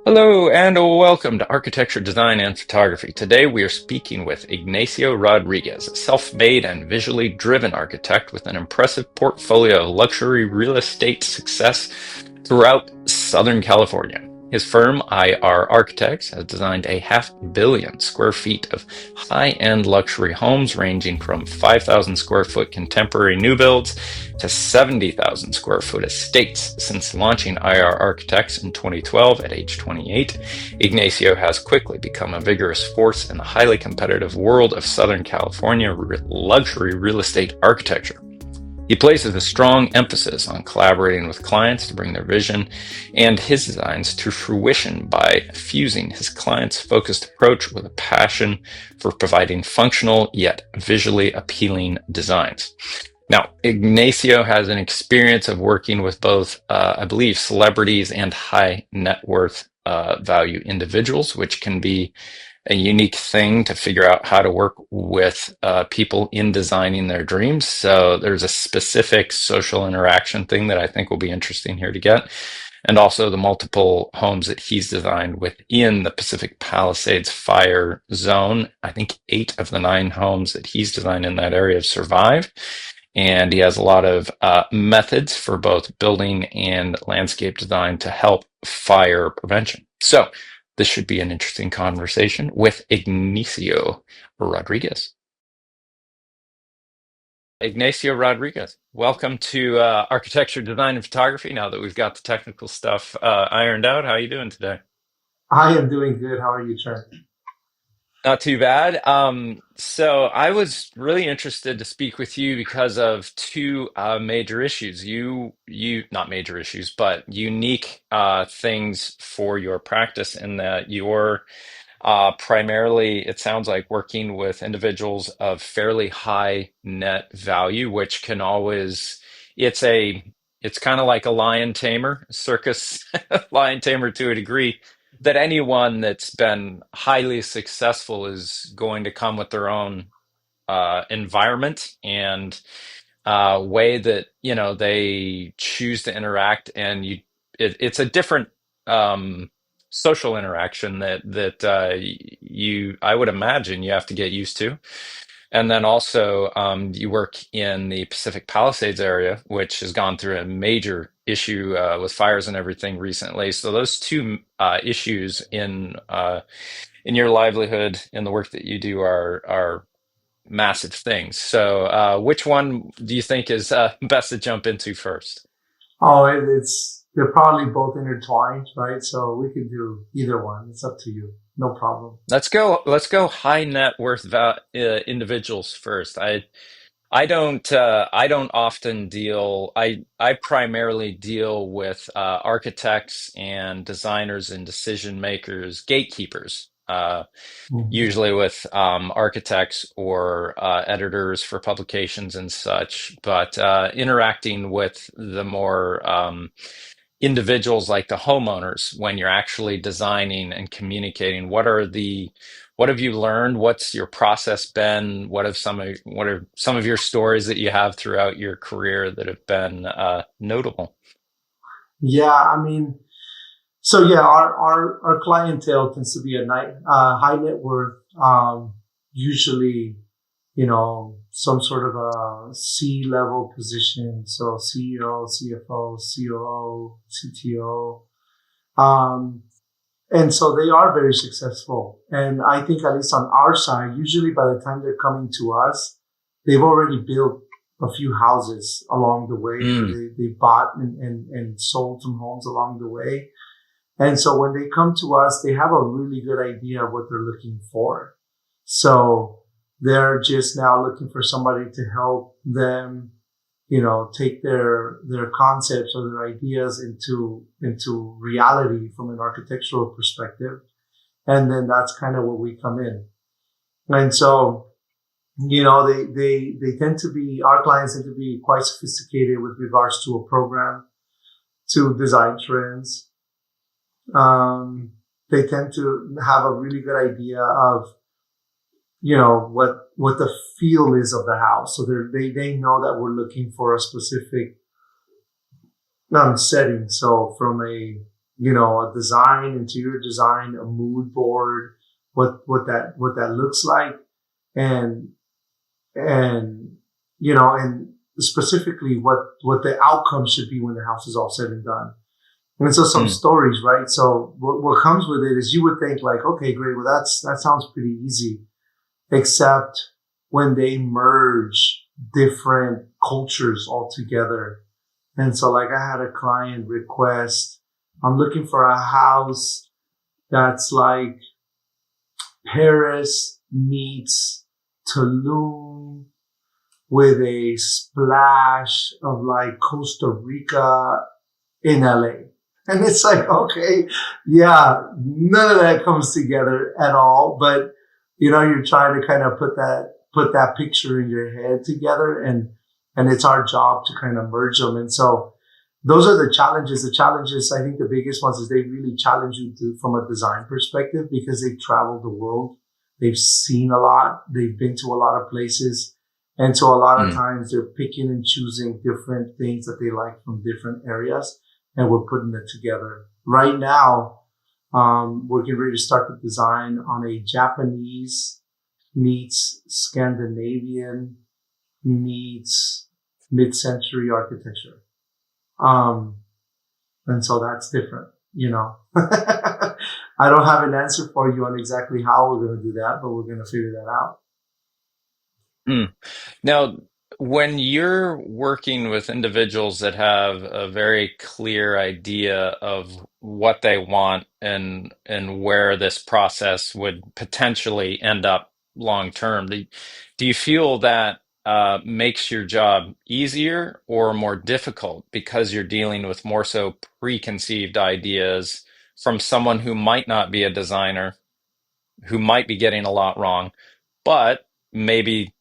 Hello and welcome to Architecture, Design, and Photography. Today we are speaking with Ignacio Rodriguez, a self-made and visually driven architect with an impressive portfolio of luxury real estate success throughout Southern California. His firm, IR Architects, has designed a 500,000,000 square feet of high-end luxury homes ranging from 5,000 square foot contemporary new builds to 70,000 square foot estates. Since launching IR Architects in 2012 at age 28, Ignacio has quickly become a vigorous force in the highly competitive world of Southern California luxury real estate architecture. He places a strong emphasis on collaborating with clients to bring their vision and his designs to fruition by fusing his clients' focused approach with a passion for providing functional yet visually appealing designs. Now, Ignacio has an experience of working with both, I believe, celebrities and high net worth value individuals, which can be a unique thing to figure out how to work with people in designing their dreams. So there's a specific social interaction thing that I think will be interesting here to get. And also the multiple homes that he's designed within the Pacific Palisades fire zone. I think 8 of the 9 homes that he's designed in that area have survived. And he has a lot of methods for both building and landscape design to help fire prevention. So this should be an interesting conversation with Ignacio Rodriguez. Ignacio Rodriguez, welcome to Architecture, Design, and Photography. Now that we've got the technical stuff ironed out, how are you doing today? I am doing good. How are you, Trent? Not too bad. So I was really interested to speak with you because of two major issues. Not major issues, but unique things for your practice in that you're primarily, it sounds like, working with individuals of fairly high net value, which can always, it's a, it's kind of like a lion tamer, circus lion tamer to a degree, that anyone that's been highly successful is going to come with their own environment and way that they choose to interact, and it's a different social interaction that you I would imagine you have to get used to. And then also you work in the Pacific Palisades area, which has gone through a major issue with fires and everything recently. So those two issues in your livelihood and the work that you do are massive things. So, which one do you think is best to jump into first? Oh, it's they're probably both intertwined, right? So we could do either one. It's up to you. No problem. Let's go. Let's go high net worth individuals first. I don't often deal. I primarily deal with architects and designers and decision makers, gatekeepers. Mhm. Usually with architects or editors for publications and such, but interacting with the more individuals like the homeowners when you're actually designing and communicating. What have you learned? What's your process been? What are some of your stories that you have throughout your career that have been notable? Yeah, I mean, so yeah, our clientele tends to be a high net worth, usually, some sort of a C level position. So CEO, CFO, COO, CTO. Um, And so they are very successful. And I think at least on our side, usually by the time they're coming to us, they've already built a few houses along the way, or Mm, they bought and sold some homes along the way. And so when they come to us, they have a really good idea of what they're looking for. So they're just now looking for somebody to help them, take their concepts or their ideas into reality from an architectural perspective. And then that's kind of where we come in. And so, they tend to be, our clients tend to be quite sophisticated with regards to a program, to design trends. Um, they tend to have a really good idea of, what the feel is of the house. So they know that we're looking for a specific setting. So from a a design, interior design, a mood board, what that looks like, and and and specifically what the outcome should be when the house is all said and done. And so some Mm, stories, right? So what comes with it is you would think like, okay, great, well that sounds pretty easy, except when they merge different cultures all together. And so like I had a client request, I'm looking for a house that's like Paris meets Tulum with a splash of like Costa Rica in LA. And it's like, okay, yeah, none of that comes together at all. But you're trying to kind of put that picture in your head together, and it's our job to kind of merge them. And so those are the challenges. The challenges, I think the biggest ones is they really challenge you from a design perspective because they've traveled the world. They've seen a lot. They've been to a lot of places. And so a lot of mm. times they're picking and choosing different things that they like from different areas, and we're putting it together. Right now, we're getting ready to start the design on a Japanese meets Scandinavian meets mid-century architecture. Um, and so that's different. I don't have an answer for you on exactly how we're going to do that, but we're going to figure that out. Mm. Now, when you're working with individuals that have a very clear idea of what they want and where this process would potentially end up long term, do you feel that makes your job easier or more difficult because you're dealing with more so preconceived ideas from someone who might not be a designer, who might be getting a lot wrong, but maybe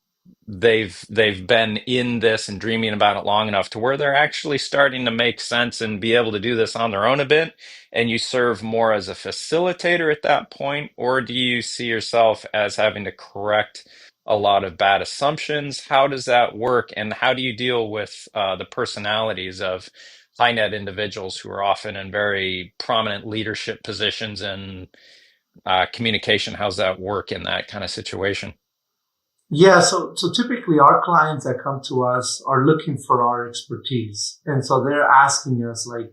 they've been in this and dreaming about it long enough to where they're actually starting to make sense and be able to do this on their own a bit, and you serve more as a facilitator at that point, or do you see yourself as having to correct a lot of bad assumptions? How does that work, and how do you deal with the personalities of high net individuals who are often in very prominent leadership positions and communication? How's that work in that kind of situation? Yeah, so typically our clients that come to us are looking for our expertise. And so they're asking us like,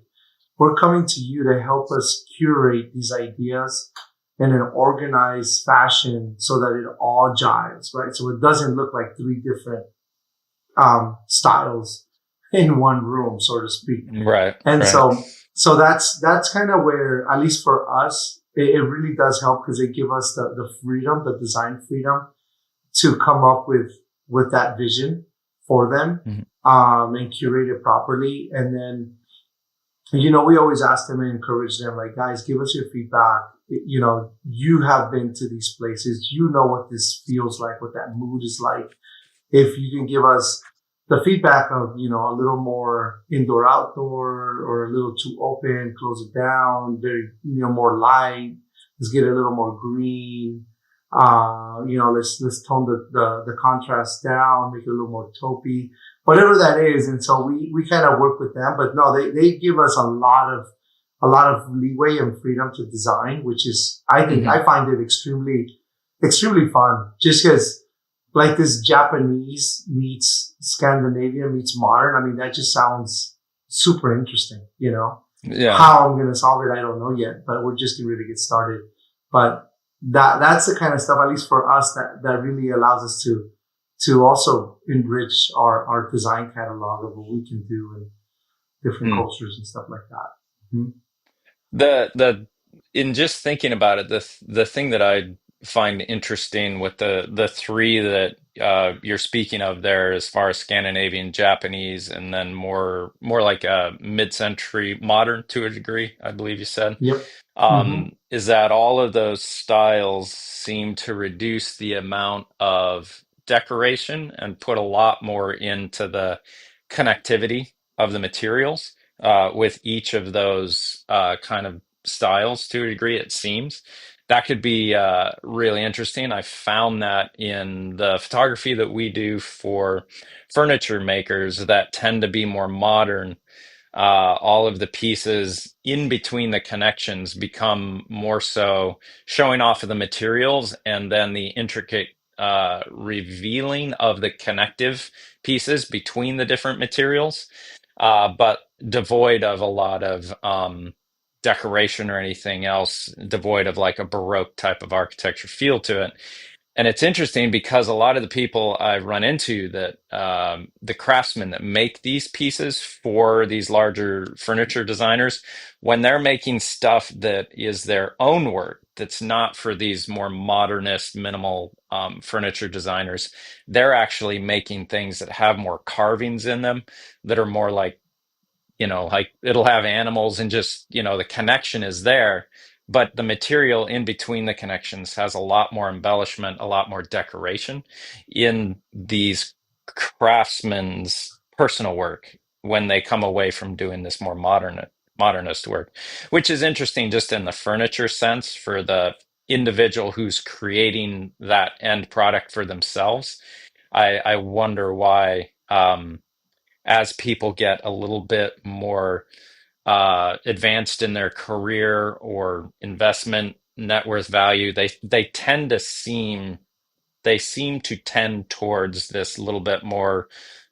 we're coming to you to help us curate these ideas in an organized fashion so that it all jives, right? So it doesn't look like three different styles in one room, so to speak. Right, And right. so that's kind of where, at least for us, it really does help because they give us the freedom, the design freedom to come up with that vision for them, Mhm. and curate it properly. And then, we always ask them and encourage them, like, guys, give us your feedback. You have been to these places. You know what this feels like, what that mood is like. If you can give us the feedback of, a little more indoor, outdoor, or a little too open, close it down, very, more light, let's get a little more green. Let's tone the contrast down, make it a little more taupey, whatever that is. And so we kind of work with them, but no, they give us a lot of leeway and freedom to design, which is, I think, Mhm. I find it extremely, extremely fun just because like this Japanese meets Scandinavian meets modern. I mean, that just sounds super interesting. Yeah. How I'm going to solve it, I don't know yet, but we're just getting ready to get started. But that's the kind of stuff, at least for us, that really allows us to also enrich our design catalog of what we can do in different Mm. cultures and stuff like that. Mhm. The in just thinking about it, the thing that I find interesting with the three that you're speaking of there, as far as Scandinavian, Japanese, and then more like a mid-century modern to a degree, I believe you said. Yep. Hmm. Is that all of those styles seem to reduce the amount of decoration and put a lot more into the connectivity of the materials with each of those kind of styles to a degree, it seems. That could be really interesting. I found that in the photography that we do for furniture makers that tend to be more modern, all of the pieces in between the connections become more so showing off of the materials, and then the intricate revealing of the connective pieces between the different materials, but devoid of a lot of decoration or anything else, devoid of like a Baroque type of architecture feel to it. And it's interesting because a lot of the people I've run into, that the craftsmen that make these pieces for these larger furniture designers, when they're making stuff that is their own work, that's not for these more modernist, minimal furniture designers, they're actually making things that have more carvings in them, that are more like, like it'll have animals, and just, the connection is there, but the material in between the connections has a lot more embellishment, a lot more decoration in these craftsmen's personal work when they come away from doing this more modernist work, which is interesting just in the furniture sense for the individual who's creating that end product for themselves. I wonder why, as people get a little bit more advanced in their career or investment net worth value, they seem to tend towards this little bit more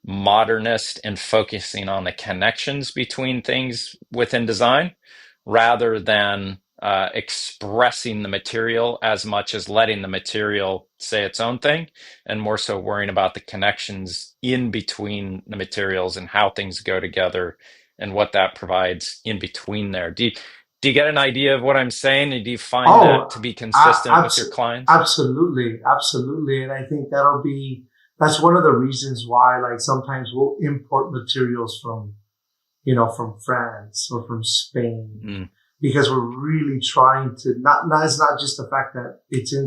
modernist and focusing on the connections between things within design, rather than expressing the material as much as letting the material say its own thing, and more so worrying about the connections in between the materials and how things go together and what that provides in between there. Do you get an idea of what I'm saying? And do you find that Oh, to be a- consistent with your abs- clients? absolutely, absolutely. And I think that's one of the reasons why, like, sometimes we'll import materials from, from France or from Spain, Mm, because we're really trying to it's not just the fact that it's in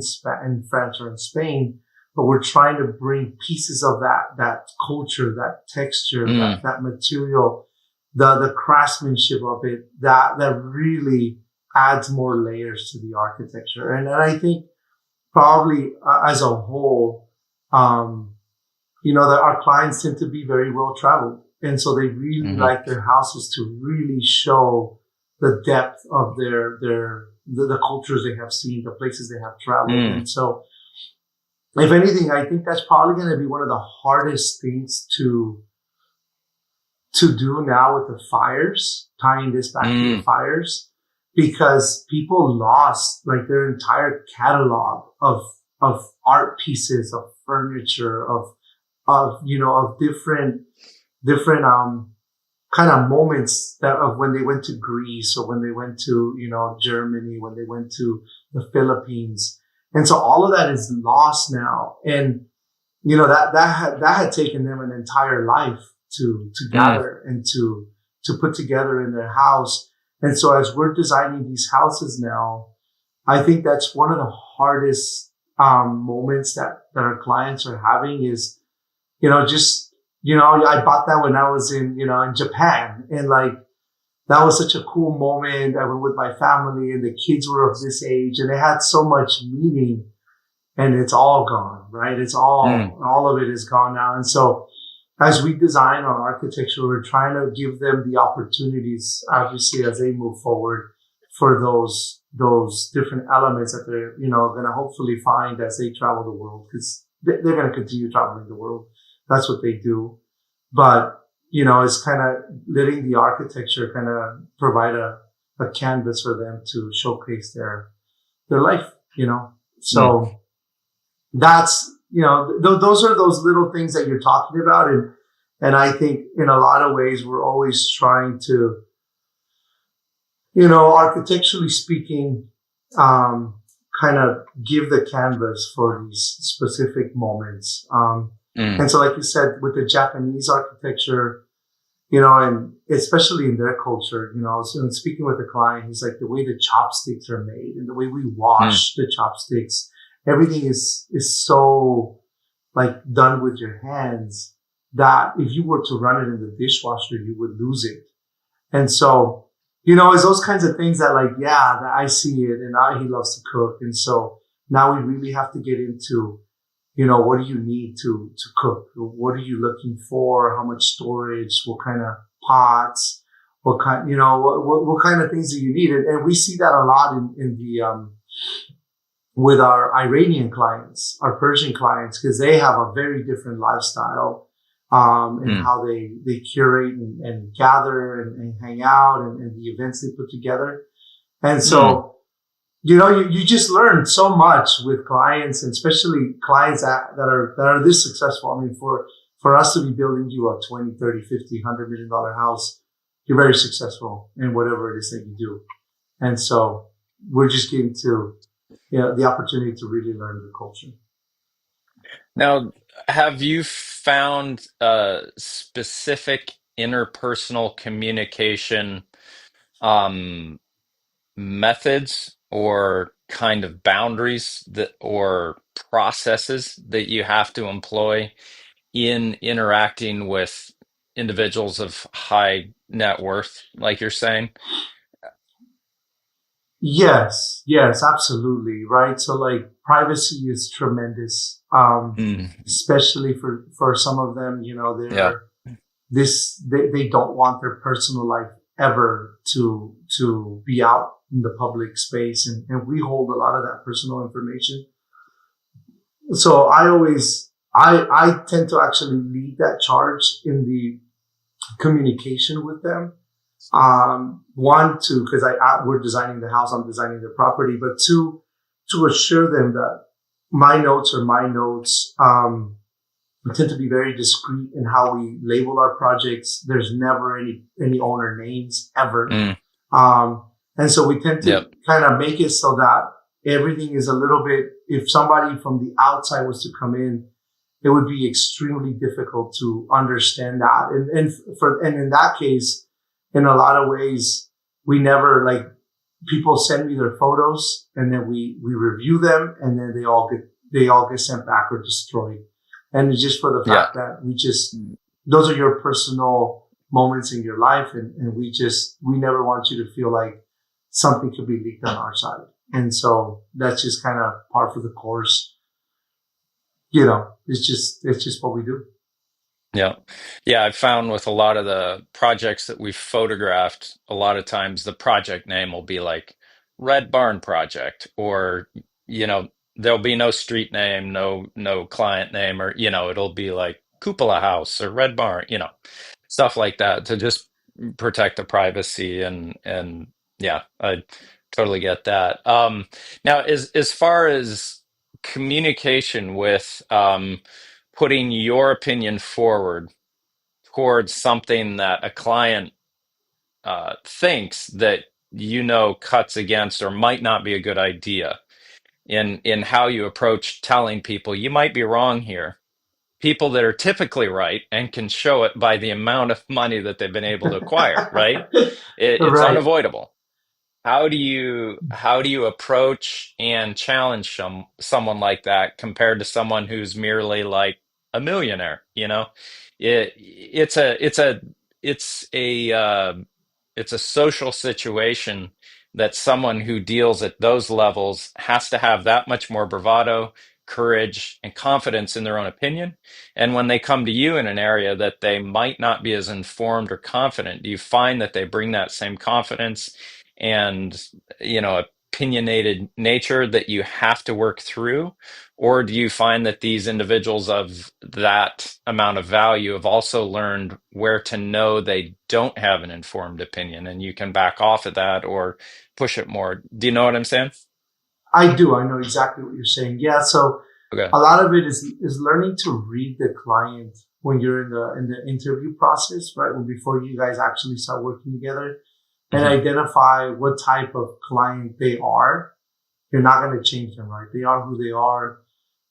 France or in Spain, but we're trying to bring pieces of that culture, that texture, mm, that material, the craftsmanship of it, that really adds more layers to the architecture. And I think probably as a whole, that our clients tend to be very well traveled. And so they really mhm, like their houses to really show the depth of the cultures they have seen, the places they have traveled. mm, And so if anything, I think that's probably going to be one of the hardest things to do now with the fires, tying this back to the mm, fires, because people lost like their entire catalog of art pieces, of furniture, of different kind of moments that of when they went to Greece or when they went to, Germany, when they went to the Philippines. And so all of that is lost now. And, that had taken them an entire life to mm, gather and to put together in their house. And so as we're designing these houses now, I think that's one of the hardest, moments that our clients are having is, just, I bought that when I was in Japan, and like, that was such a cool moment. I went with my family and the kids were of this age and it had so much meaning, and it's all gone, right? mm, All of it is gone now. And so as we design our architecture, we're trying to give them the opportunities, obviously, as they move forward, for those different elements that they're, going to hopefully find as they travel the world, because they're going to continue traveling the world. That's what they do. But, it's kind of letting the architecture kind of provide a canvas for them to showcase their life, mm. So that's, those are those little things that you're talking about. And I think in a lot of ways, we're always trying to, architecturally speaking, kind of give the canvas for these specific moments. Mm, And so, like you said, with the Japanese architecture, and especially in their culture, so in speaking with the client, he's like, the way the chopsticks are made and the way we mm, wash the chopsticks, everything is so like done with your hands that if you were to run it in the dishwasher, you would lose it. And so, it's those kinds of things that, like, yeah, that I see it, and he loves to cook. And so now we really have to get into, what do you need to cook? What are you looking for? How much storage? What kind of pots? what kind, what kind of things do you need? And we see that a lot in the, with our Iranian clients, our Persian clients, because they have a very different lifestyle, and Mm, how they curate and gather and hang out and the events they put together. And mm, so, you just learn so much with clients, and especially clients that are this successful. I mean, for us to be building you a 20, 30, 50, $100 million house, you're very successful in whatever it is that you do. And so we're just getting to, the opportunity to really learn the culture. Now, have you found specific interpersonal communication um, methods or kind of boundaries that or processes that you have to employ in interacting with individuals of high net worth, like you're saying? Yes, yes, absolutely. Right. So like privacy is tremendous. Mm, Especially for some of them, yeah, they don't want their personal life ever to be out in the public space. And we hold a lot of that personal information. So I tend to actually lead that charge in the communication with them. One, two, because we're designing the house, I'm designing the property, but two, to assure them that my notes are my notes. We tend to be very discreet in how we label our projects. There's never any owner names ever. mm, And so we tend to yep, kind of make it so that everything is a little bit, if somebody from the outside was to come in, it would be extremely difficult to understand that. And in that case, in a lot of ways, we never like people send me their photos and then we review them and then they all get sent back or destroyed. And it's just for the yeah. fact that those are your personal moments in your life. And we never want you to feel like something could be leaked on our side. And so that's just kind of par for the course. It's just what we do. Yeah. Yeah, I've found with a lot of the projects that we've photographed, a lot of times the project name will be like Red Barn Project, or, you know, there'll be no street name, no client name, or, it'll be like Cupola House or Red Barn, stuff like that to just protect the privacy and yeah, I totally get that. Now as far as communication with putting your opinion forward towards something that a client thinks that cuts against or might not be a good idea in how you approach telling people you might be wrong here. People that are typically right and can show it by the amount of money that they've been able to acquire, right? It's Right. unavoidable. How do you approach and challenge someone like that compared to someone who's merely like a millionaire? It's a social situation that someone who deals at those levels has to have that much more bravado, courage, and confidence in their own opinion. And when they come to you in an area that they might not be as informed or confident, do you find that they bring that same confidence and opinionated nature that you have to work through? Or do you find that these individuals of that amount of value have also learned where to know they don't have an informed opinion and you can back off of that or push it more? Do you know what I'm saying? I do. I know exactly what you're saying. Yeah. So Okay. a lot of it is learning to read the client when you're in the interview process, right? When before you guys actually start working together, and Hmm. identify what type of client they are. You're not going to change them, right? They are who they are.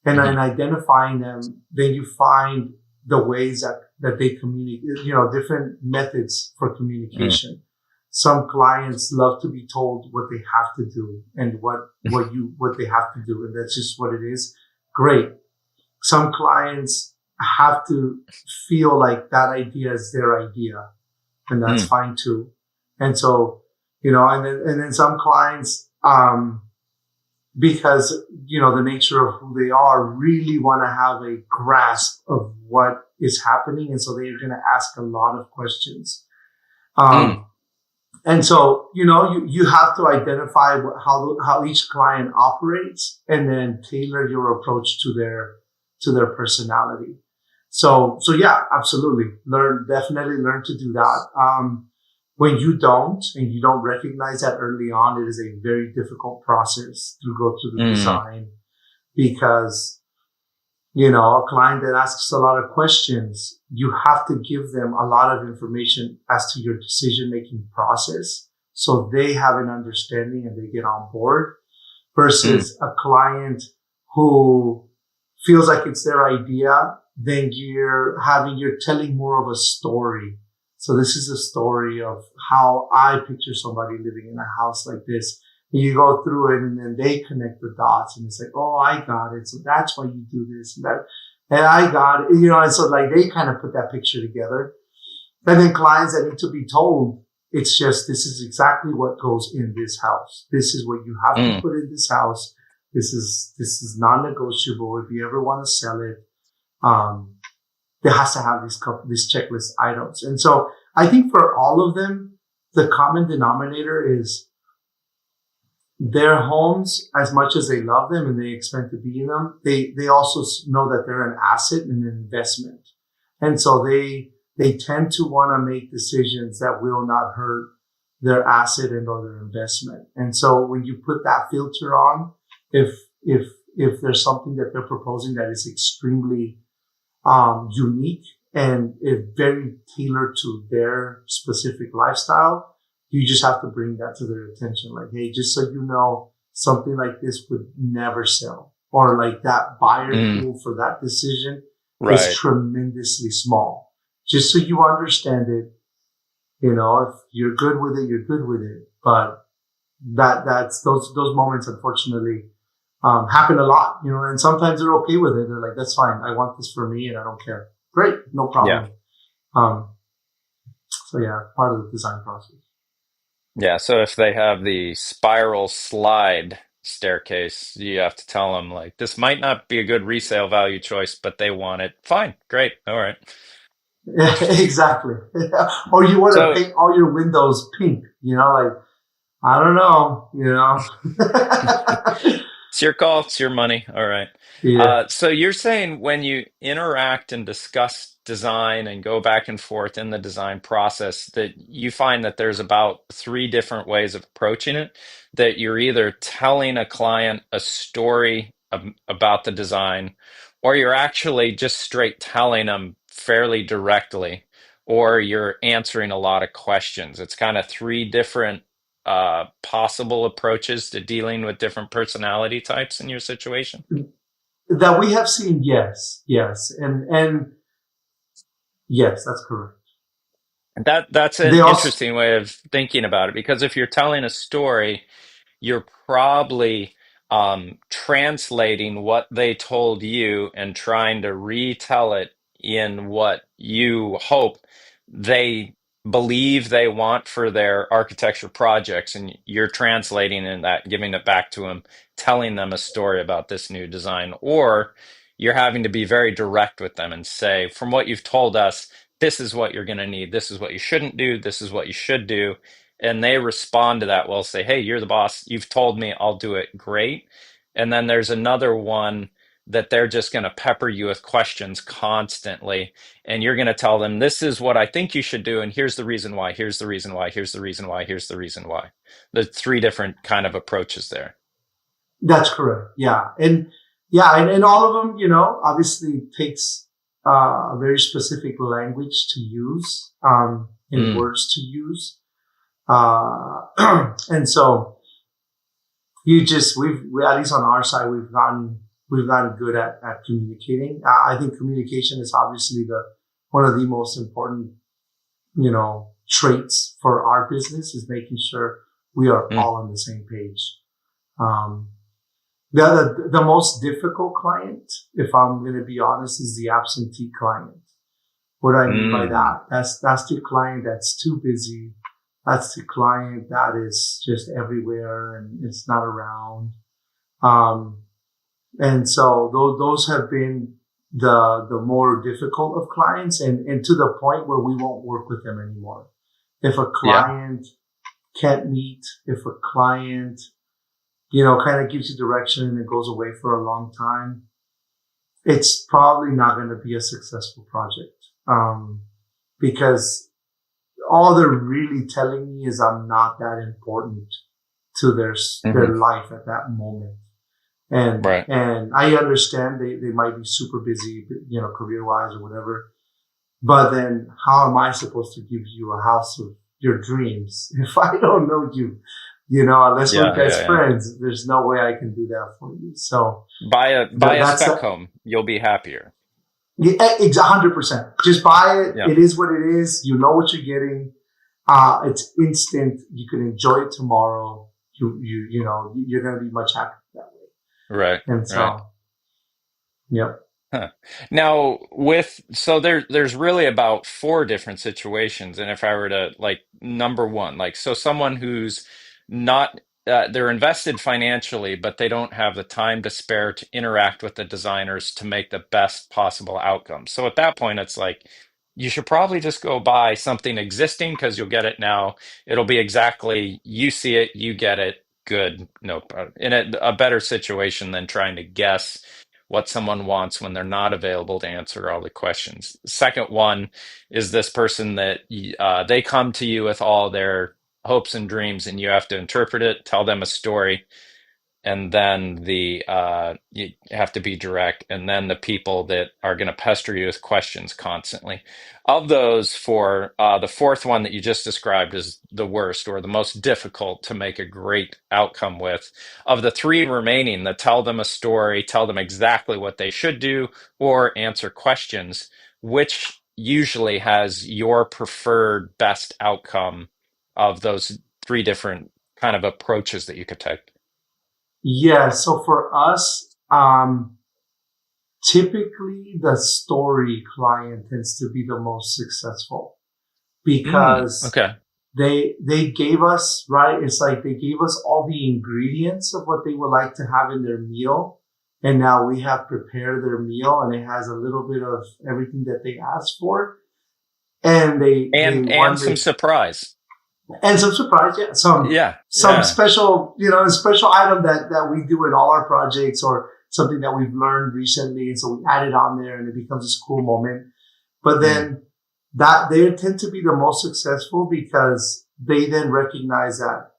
And Hmm. in identifying them, then you find the ways that they communicate, different methods for Hmm. communication. Some clients love to be told what they have to do and what they have to do. And that's just what it is. Great. Some clients have to feel like that idea is their idea, and that's Hmm. fine too. And so, and then some clients, because the nature of who they are, really want to have a grasp of what is happening, and so they're going to ask a lot of questions. Hmm. Um, And so, you have to identify how each client operates and then tailor your approach to their personality. So yeah, absolutely. Definitely learn to do that. When you don't, and you don't recognize that early on, it is a very difficult process to go through the Mm, design because a client that asks a lot of questions, you have to give them a lot of information as to your decision making process so they have an understanding and they get on board mm, versus a client who feels like it's their idea. Then you're telling more of a story. So this is a story of how I picture somebody living in a house like this. And you go through it and then they connect the dots and it's like, oh, I got it. So that's why you do this and that. And I got it, and so like they kind of put that picture together. And then clients that need to be told, it's just, this is exactly what goes in this house. This is what you have to mm. put in this house. This is non-negotiable. If you ever want to sell it, there has to have these checklist items. And so I think for all of them, the common denominator is their homes, as much as they love them and they expect to be in them, they also know that they're an asset and an investment. And so they tend to want to make decisions that will not hurt their asset and or their investment. And so when you put that filter on, if if if there's something that they're proposing that is extremely unique and is very tailored to their specific lifestyle, you just have to bring that to their attention. Like, hey, just so you know, something like this would never sell, or like that buyer Mm, pool for that decision is right. tremendously small. Just so you understand it, if you're good with it, you're good with it. But that's those moments, unfortunately, happen a lot, and sometimes they're okay with it. They're like, that's fine. I want this for me and I don't care. Great. No Yeah. problem. Um, so yeah, part of the design process. Yeah. So if they have the spiral slide staircase, you have to tell them, like, this might not be a good resale value choice, but they want it. Fine. Great. All right. Exactly. Or you want to So paint all your windows pink, like, I don't know. it's your call, it's your money. All right. Yeah. So you're saying when you interact and discuss design and go back and forth in the design process, that you find that there's about three different ways of approaching it, that you're either telling a client a story about the design, or you're actually just straight telling them fairly directly, or you're answering a lot of questions. It's kind of three different possible approaches to dealing with different personality types in your situation? That we have seen, yes, yes. And yes, that's correct. That's an They also, interesting way of thinking about it, because if you're telling a story, you're probably translating what they told you and trying to retell it in what you hope they believe they want for their architecture projects. And you're translating in that, giving it back to them, telling them a story about this new design. Or you're having to be very direct with them and say, from what you've told us, this is what you're going to need. This is what you shouldn't do. This is what you should do, and they respond to that well, say, hey, you're the boss, you've told me, I'll do it, great. And then there's another one that they're just going to pepper you with questions constantly, and you're going to tell them, this is what I think you should do, and here's the reason why, here's the reason why, here's the reason why, here's the reason why. The three different kind of approaches there. that's correct. Yeah. And yeah, and all of them, obviously takes a very specific language to use, and Mm, words to use. And so at least on our side, we've gotten good at communicating. I think communication is obviously one of the most important, traits for our business, is making sure we are mm, all on the same page. Um, the most difficult client, if I'm going to be honest, is the absentee client. What do I mean by mm. that? That's the client that's too busy. That's the client that is just everywhere and it's not around. Um, and so those have been the more difficult of clients, and to the point where we won't work with them anymore. If a Yeah. client can't meet, if a client, kind of gives you direction and it goes away for a long time, it's probably not going to be a successful project. Because all they're really telling me is I'm not that important to their life at that moment. And I understand they might be super busy, career wise or whatever. But then how am I supposed to give you a house of your dreams if I don't know you? Unless we're best friends, there's no way I can do that for you. So Buy a spec home, you'll be happier. Yeah, it's 100%. Just buy it. Yeah. It is what it is. You know what you're getting. It's instant. You can enjoy it tomorrow. You're going to be much happier that way. Right. And so, yep. Huh. Now, there's really about four different situations, and if I were to like number one, like so someone who's not they're invested financially, but they don't have the time to spare to interact with the designers to make the best possible outcome. So at that point, it's like you should probably just go buy something existing because you'll get it now. It'll be exactly you see it, you get it, good. No, in a better situation than trying to guess what someone wants when they're not available to answer all the questions. The second one is this person that they come to you with all their hopes and dreams, and you have to interpret it, tell them a story, and then you have to be direct, and then the people that are going to pester you with questions constantly. Of those four, the fourth one that you just described is the worst or the most difficult to make a great outcome with. Of the three remaining, that tell them a story, tell them exactly what they should do, or answer questions, which usually has your preferred best outcome of those three different kind of approaches that you could take? Yeah. So for us, typically the story client tends to be the most successful because Okay. they gave us, right? It's like they gave us all the ingredients of what they would like to have in their meal. And now we have prepared their meal and it has a little bit of everything that they asked for. And And some surprise. and some surprise, yeah. Some special, special item that we do in all our projects or something that we've learned recently. And so we add it on there and it becomes this cool moment. But then that they tend to be the most successful because they then recognize that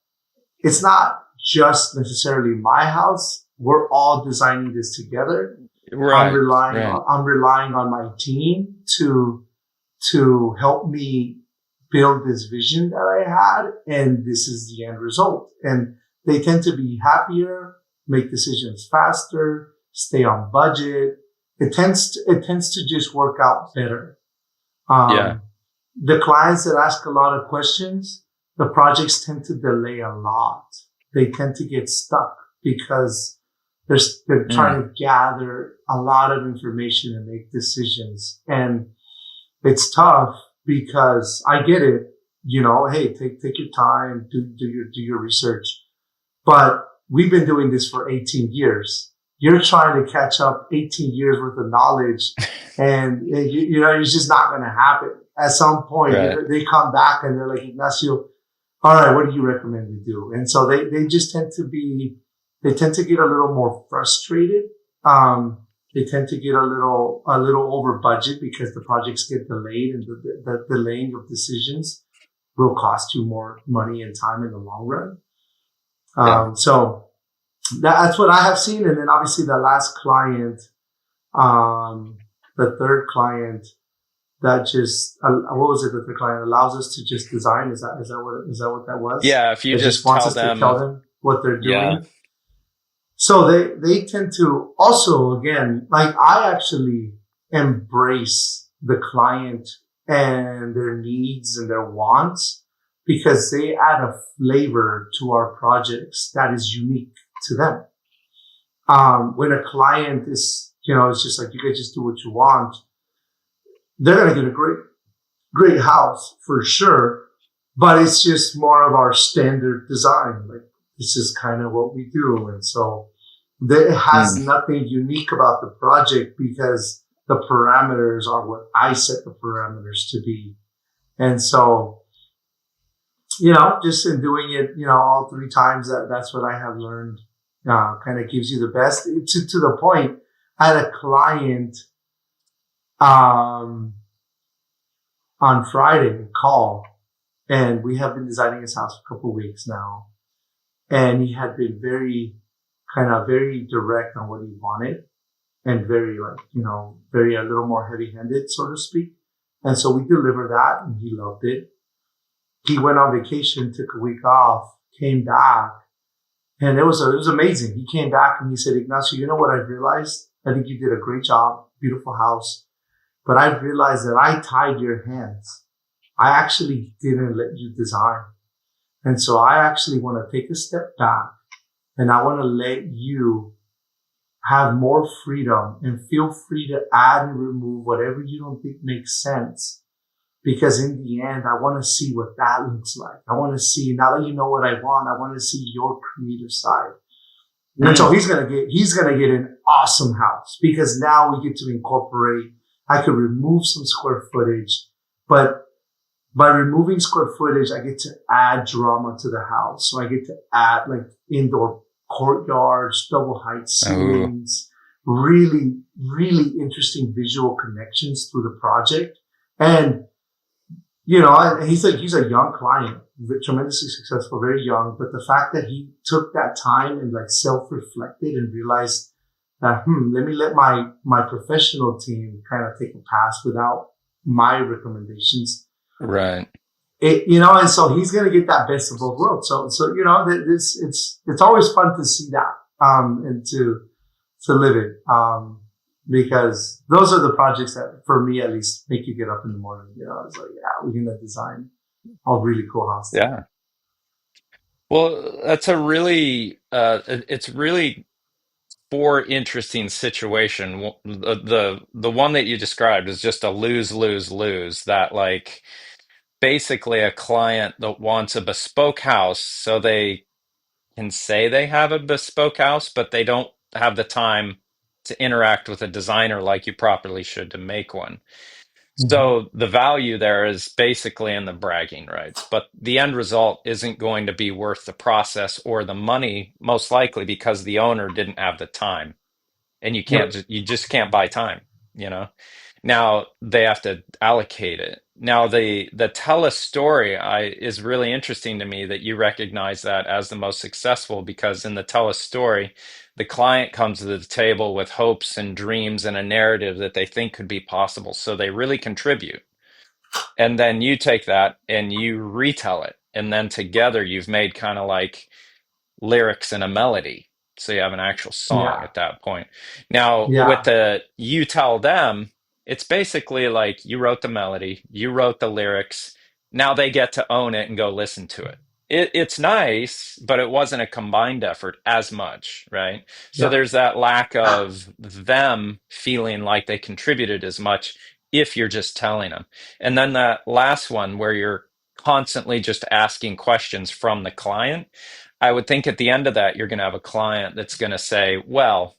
it's not just necessarily my house. We're all designing this together. Right. I'm relying on my team to help me build this vision that I had, and this is the end result. And they tend to be happier, make decisions faster, stay on budget. It tends to just work out better. The clients that ask a lot of questions, the projects tend to delay a lot. They tend to get stuck because they're trying to gather a lot of information and make decisions. And it's tough because I get it, hey, take your time, do your research. But we've been doing this for 18 years. You're trying to catch up 18 years worth of knowledge and it's just not going to happen. At some point, they come back and they're like, Ignacio, all right, what do you recommend we do? And so they just tend to get a little more frustrated. They tend to get a little over budget because the projects get delayed, and the delaying of decisions will cost you more money and time in the long run. So that's what I have seen. And then obviously the last client, the third client that just, what was it? The third client allows us to just design. Is that what that was? Yeah. If you just wants us to tell them what they're doing. Yeah. So they tend to also, again, like I actually embrace the client and their needs and their wants because they add a flavor to our projects that is unique to them. When a client is, it's just like, you guys just do what you want, they're going to get a great house for sure. But it's just more of our standard design. Like, this is kind of what we do. And so it has nothing unique about the project because the parameters are what I set the parameters to be. And so just in doing it, all three times, that's what I have learned. Kind of gives you the best to the point. I had a client, um, on Friday call, and we have been designing his house for a couple of weeks now. And he had been very direct on what he wanted, and very like, very a little more heavy handed, so to speak. And so we delivered that and he loved it. He went on vacation, took a week off, came back, and it was amazing. He came back and he said, Ignacio, you know what I've realized? I think you did a great job, beautiful house, but I've realized that I tied your hands. I actually didn't let you design. And so I actually want to take a step back and I want to let you have more freedom and feel free to add and remove whatever you don't think makes sense. Because in the end, I want to see what that looks like. I want to see, now that you know what I want to see your creative side. And so he's gonna get an awesome house because now we get to incorporate. I could remove some square footage, but by removing square footage, I get to add drama to the house. So I get to add like indoor courtyards, double height Oh, ceilings, really, really interesting visual connections through the project. And he's a young client, tremendously successful, very young. But the fact that he took that time and like self-reflected and realized that, let me let my professional team kind of take a pass without my recommendations. right. And so he's going to get that best of both worlds. So it's always fun to see that, and to live it. Because those are the projects that, for me at least, make you get up in the morning. It's like, yeah, we're gonna design a really cool house today. Yeah. Well, that's a really it's really four interesting situation. The one that you described is just a lose lose lose. That like basically a client that wants a bespoke house, so they can say they have a bespoke house, but they don't have the time to interact with a designer like you properly should to make one. Mm-hmm. So the value there is basically in the bragging rights, but the end result isn't going to be worth the process or the money, most likely because the owner didn't have the time. And Yep. you just can't buy time, you know? Now they have to allocate it. Now the tell a story is really interesting to me that you recognize that as the most successful because in the tell a story, the client comes to the table with hopes and dreams and a narrative that they think could be possible. So they really contribute. And then you take that and you retell it. And then together you've made kind of like lyrics and a melody. So you have an actual song Yeah. at that point. Now, with Yeah. the you tell them, it's basically like you wrote the melody, you wrote the lyrics. Now they get to own it and go listen to it. It's nice, but it wasn't a combined effort as much, right? So Yep. there's that lack of them feeling like they contributed as much if you're just telling them. And then that last one where you're constantly just asking questions from the client, I would think at the end of that, you're going to have a client that's going to say, well,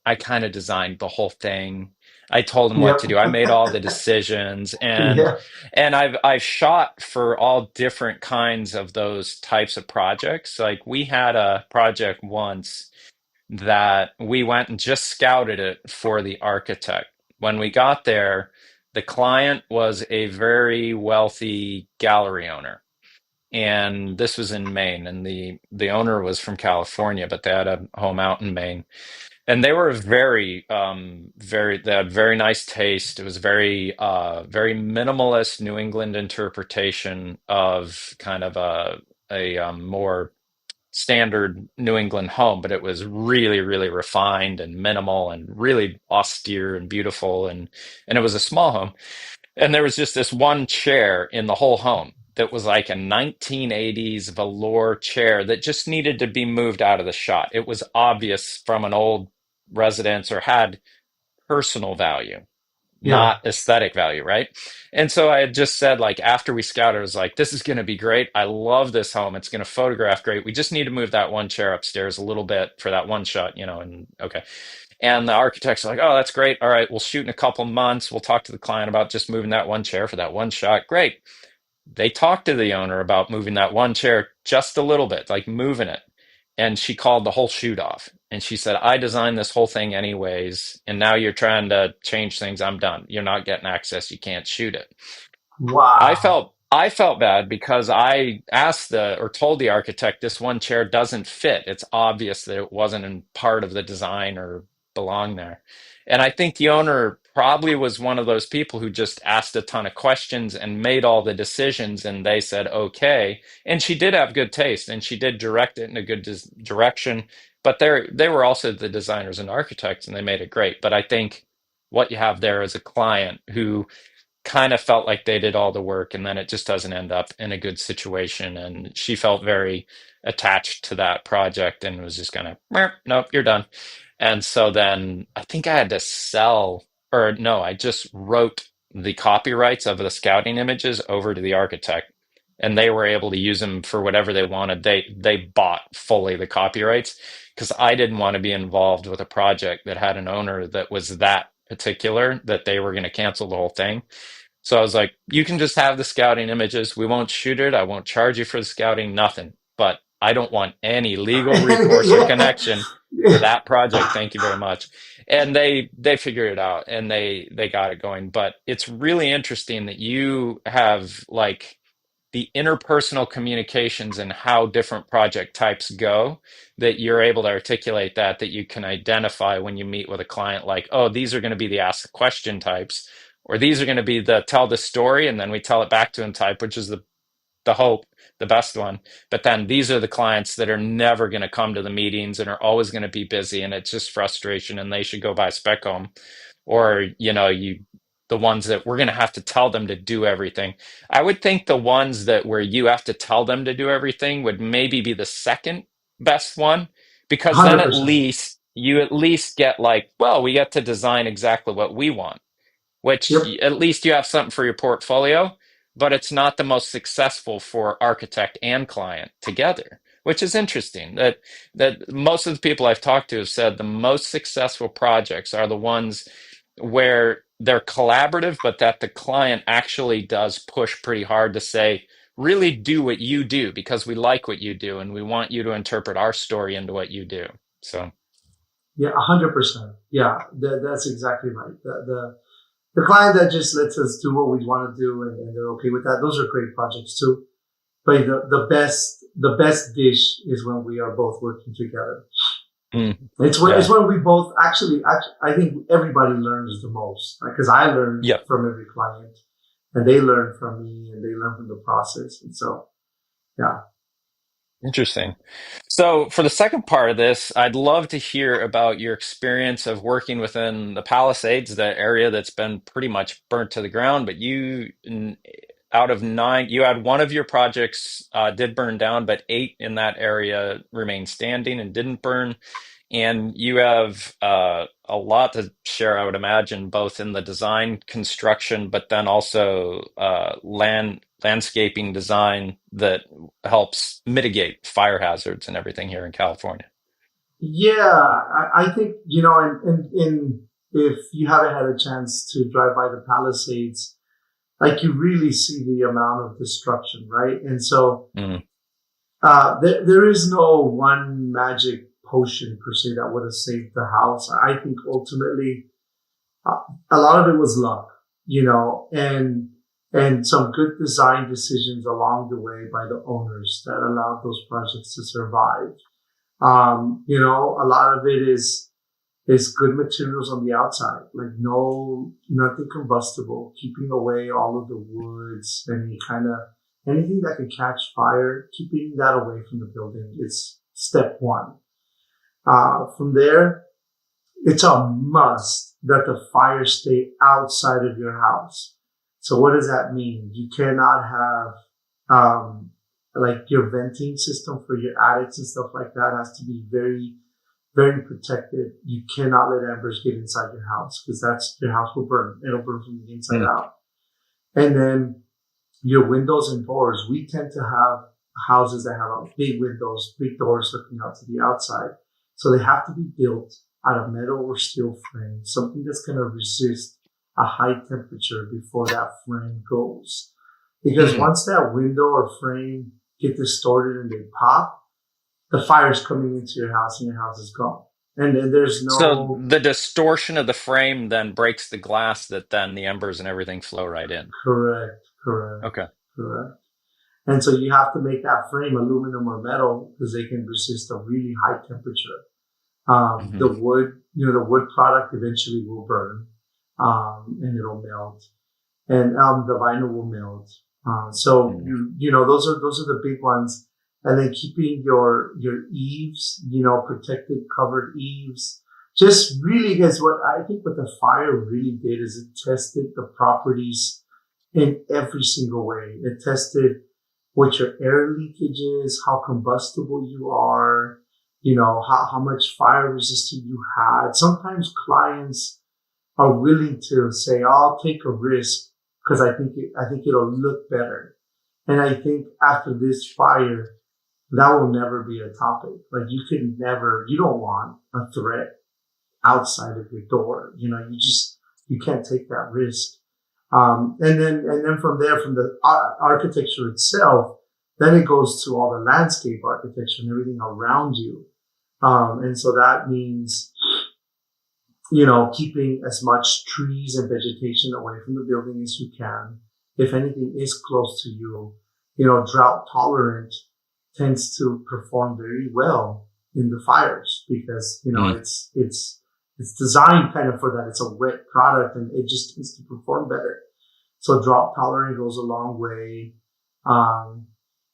I kind of designed the whole thing. I told them what Yep. to do. I made all the decisions Yeah. and I've shot for all different kinds of those types of projects. Like we had a project once that we went and just scouted it for the architect. When we got there, the client was a very wealthy gallery owner, and this was in Maine, and the owner was from California, but they had a home out in Maine, and they were very they had very nice taste. It was very minimalist New England interpretation of kind of a more standard New England home, but it was really refined and minimal and really austere and beautiful, and it was a small home. And there was just this one chair in the whole home that was like a 1980s velour chair that just needed to be moved out of the shot. It was obvious from an old residence or had personal value, Yeah. not aesthetic value, right? And so I had just said, like, after we scouted, I was like, this is going to be great. I love this home. It's going to photograph great. We just need to move that one chair upstairs a little bit for that one shot, and okay. And the architects are like, oh, that's great. All right, we'll shoot in a couple months. We'll talk to the client about just moving that one chair for that one shot. Great. they talked to the owner about moving that one chair just a little bit, like moving it. And she called the whole shoot off. And she said, I designed this whole thing anyways. And now you're trying to change things. I'm done. You're not getting access. You can't shoot it. Wow. I felt bad because I asked the or told the architect this one chair doesn't fit. It's obvious that it wasn't in part of the design or belong there. And I think the owner probably was one of those people who just asked a ton of questions and made all the decisions and they said okay. And she did have good taste and she did direct it in a good direction, but they were also the designers and architects and they made it great. But I think what you have there is a client who kind of felt like they did all the work and then it just doesn't end up in a good situation. And she felt very attached to that project and was just kind of, nope, you're done. And so then I think I had to sell, or no, I just wrote the copyrights of the scouting images over to the architect. And they were able to use them for whatever they wanted. They bought fully the copyrights because I didn't want to be involved with a project that had an owner that was that particular that they were going to cancel the whole thing. So I was like, you can just have the scouting images. We won't shoot it. I won't charge you for the scouting, nothing. But I don't want any legal recourse or Yeah. connection to that project. Thank you very much. And they figured it out and they got it going. But it's really interesting that you have like the interpersonal communications and how different project types go, that you're able to articulate that you can identify when you meet with a client, like, oh, these are going to be the ask the question types, or these are going to be the tell the story and then we tell it back to them type, which is the hope, the best one. But then these are the clients that are never going to come to the meetings and are always going to be busy and it's just frustration and they should go buy a spec home. Or, the ones that we're going to have to tell them to do everything. I would think the ones that where you have to tell them to do everything would maybe be the second best one, because then at 100%. least you at least get like, well, we get to design exactly what we want, which Yep. at least you have something for your portfolio, but it's not the most successful for architect and client together, which is interesting. That most of the people I've talked to have said the most successful projects are the ones where they're collaborative, but that the client actually does push pretty hard to say, really do what you do because we like what you do and we want you to interpret our story into what you do. So, Yeah, 100%. Yeah, that's exactly right. The client that just lets us do what we want to do and they're okay with that. Those are great projects too. But the best dish is when we are both working together. mm, It's yeah. when we both actually I think everybody learns the most because I learn Yep. from every client and they learn from me and they learn from the process. And so, yeah. Interesting. So, for the second part of this, I'd love to hear about your experience of working within the Palisades, the area that's been pretty much burnt to the ground. But out of nine, you had one of your projects did burn down, but eight in that area remained standing and didn't burn. And you have a lot to share, I would imagine, both in the design, construction, but then also landscaping design that helps mitigate fire hazards and everything here in California. Yeah, I think, and if you haven't had a chance to drive by the Palisades, like you really see the amount of destruction, right? And so Mm, there is no one magic potion per se that would have saved the house. I think ultimately uh, a lot of it was luck, and some good design decisions along the way by the owners that allowed those projects to survive. A lot of it is good materials on the outside, like nothing combustible, keeping away all of the woods, anything that could catch fire, keeping that away from the building is step one. From there, it's a must that the fire stay outside of your house. So what does that mean? You cannot have, like your venting system for your attics and stuff like that has to be very, very protected. You cannot let embers get inside your house because your house will burn. It'll burn from the inside mm, out. And then your windows and doors. We tend to have houses that have big windows, big doors looking out to the outside. So they have to be built out of metal or steel frame, something that's going to resist a high temperature before that frame goes. because Mm. once that window or frame get distorted and they pop, the fire's coming into your house and your house is gone. And then there's So no the distortion of the frame then breaks the glass that then the embers and everything flow right in. correct, correct, Okay. correct. And so you have to make that frame aluminum or metal because they can resist a really high temperature. Hmm. The wood, the wood product eventually will burn, and it'll melt, and the vinyl will melt. So Mm. those are the big ones. And then keeping your eaves, protected, covered eaves. Just really is what I think what the fire really did is it tested the properties in every single way. It tested what your air leakage is, how combustible you are, how much fire resistant you had. Sometimes clients are willing to say, I'll take a risk because I think it'll look better. And I think after this fire, that will never be a topic. Like you don't want a threat outside of your door. You can't take that risk. And then from there, from the architecture itself, then it goes to all the landscape architecture and everything around you. And so that means, keeping as much trees and vegetation away from the building as you can. If anything is close to you, drought tolerant tends to perform very well in the fires because, Mm. it's designed kind of for that. It's a wet product and it just tends to perform better. So drought tolerant goes a long way. Um,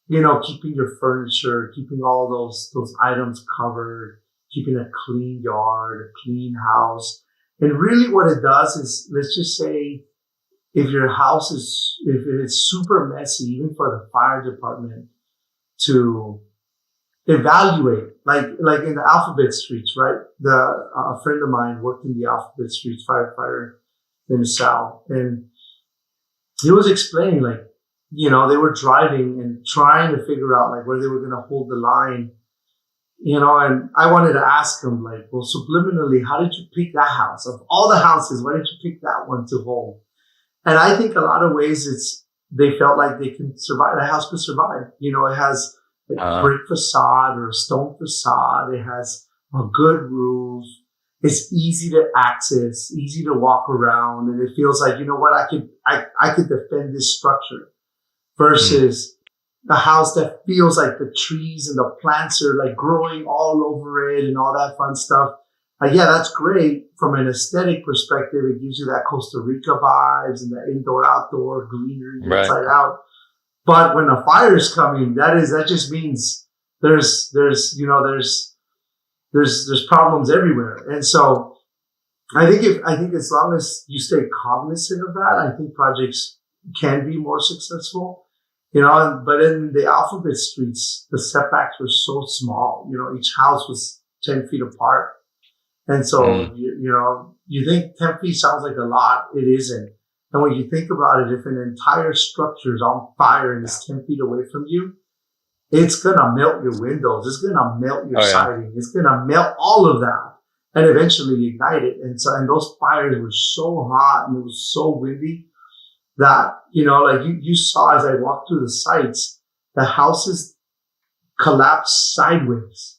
keeping your furniture, keeping all those items covered, keeping a clean yard, a clean house. And really what it does is, let's just say if if it is super messy, even for the fire department to evaluate, like in the Alphabet Streets, right? A friend of mine worked in the Alphabet Streets, firefighter named Sal, and he was explaining like, they were driving and trying to figure out like where they were going to hold the line, and I wanted to ask him like, well, subliminally, how did you pick that house? Of all the houses, why did you pick that one to hold? And I think a lot of ways they felt like they can survive. The house could survive. It has a Uh, brick facade or a stone facade. It has a good roof. It's easy to access, easy to walk around, and it feels like, what, I could defend this structure mm. versus a house that feels like the trees and the plants are like growing all over it and all that fun stuff. Yeah, that's great from an aesthetic perspective. It gives you that Costa Rica vibes and that indoor outdoor greenery Right. inside out. But when a fire is coming, that just means there's problems everywhere. And so I think as long as you stay cognizant of that, I think projects can be more successful. But in the Alphabet Streets, the setbacks were so small. Each house was 10 feet apart. And Mm. so, you think 10 feet sounds like a lot. It isn't. And when you think about it, if an entire structure is on fire and is 10 feet away from you, it's going to melt your windows. It's going to melt your Oh yeah. siding. It's going to melt all of that and eventually ignite it. And those fires were so hot and it was so windy that, like you saw as I walked through the sites, the houses collapsed sideways.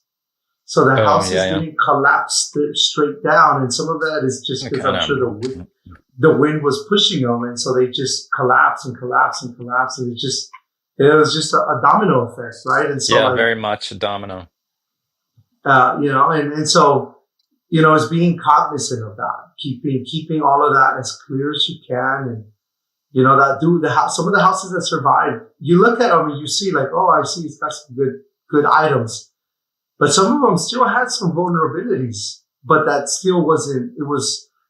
So the Oh houses yeah. didn't collapse straight down. And some of that is just Yeah. because Kind I'm sure of. the wind was pushing them. And so they just collapsed and collapsed and collapsed. And it was just a domino effect, right? And so Yeah. like, Very much a domino. and so, it's being cognizant of that, keeping all of that as clear as you can. And, that the house, some of the houses that survived, you look at them and you see like, oh, I see it's got some good items. But some of them still had some vulnerabilities, but that still wasn't,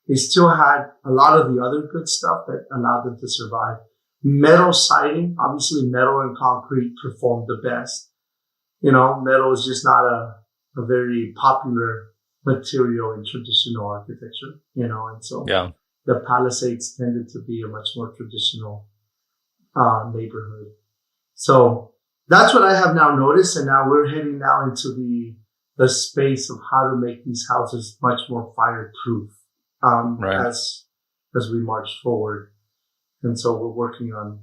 they still had a lot of the other good stuff that allowed them to survive. Metal siding, obviously metal and concrete performed the best. Metal is just not a very popular material in traditional architecture, and so Yeah. the Palisades tended to be a much more traditional, neighborhood. So that's what I have now noticed. And now we're heading now into the space of how to make these houses much more fireproof, Right. as we march forward. And so we're working on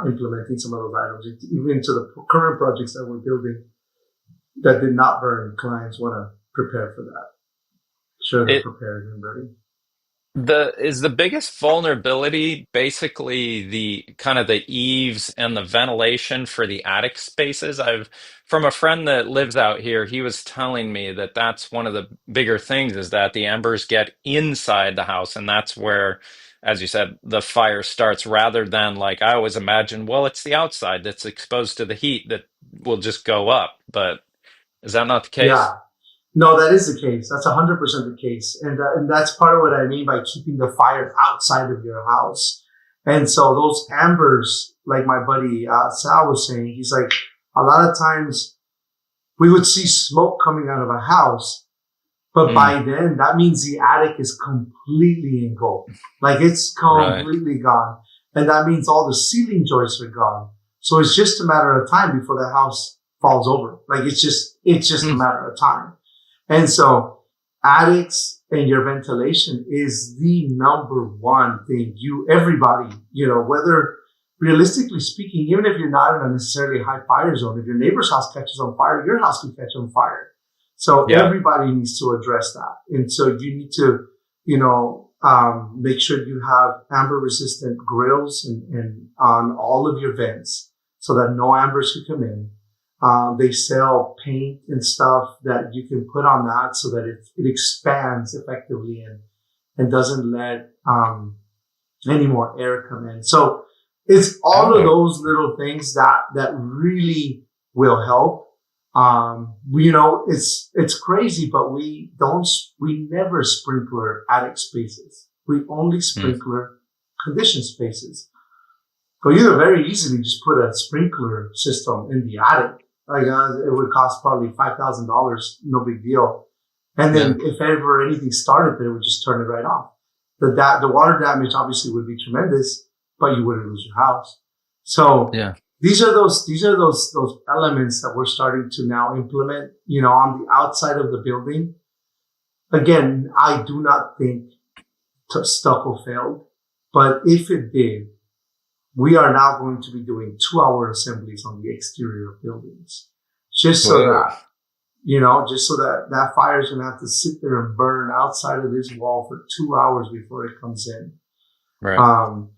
implementing some of those items. Even to the current projects that we're building that did not burn, clients want to prepare for that. Sure, they're It prepared and ready. the biggest vulnerability basically the kind of the eaves and the ventilation for the attic spaces. I've from a friend that lives out here, he was telling me that that's one of the bigger things is that the embers get inside the house, and that's where, as you said, the fire starts rather than like I always imagine, well, it's the outside that's exposed to the heat that will just go up. But is that not the case? Yeah, no, that is the case. That's 100% the case. And that's part of what I mean by keeping the fire outside of your house. And so those ambers, like my buddy Sal was saying, he's like, a lot of times we would see smoke coming out of a house, but Mm, by then that means the attic is completely engulfed. Like it's right. completely gone. And that means all the ceiling joists are gone. So it's just a matter of time before the house falls over. Like it's just a Mm, matter of time. And so attics and your ventilation is the number one thing everybody, whether realistically speaking, even if you're not in a necessarily high fire zone, if your neighbor's house catches on fire, your house can catch on fire. So yeah. everybody needs to address that. And so you need to, make sure you have amber resistant grills and on all of your vents so that no ambers can come in. They sell paint and stuff that you can put on that so that it expands effectively and doesn't let any more air come in. So it's all of Oh. those little things that really will help. It's crazy, but we never sprinkler attic spaces. We only Mm, sprinkler conditioned spaces. But you could very easily just put a sprinkler system in the attic. Like it would cost probably $5,000, no big deal. And yeah. then if ever anything started there, it would just turn it right off. The water damage obviously would be tremendous, but you wouldn't lose your house. So Yeah. these are those elements that we're starting to now implement, on the outside of the building. Again, I do not think stucco failed, but if it did, we are now going to be doing 2-hour assemblies on the exterior of buildings, just so Whoa. that that fire is going to have to sit there and burn outside of this wall for 2 hours before it comes in. Right. Um,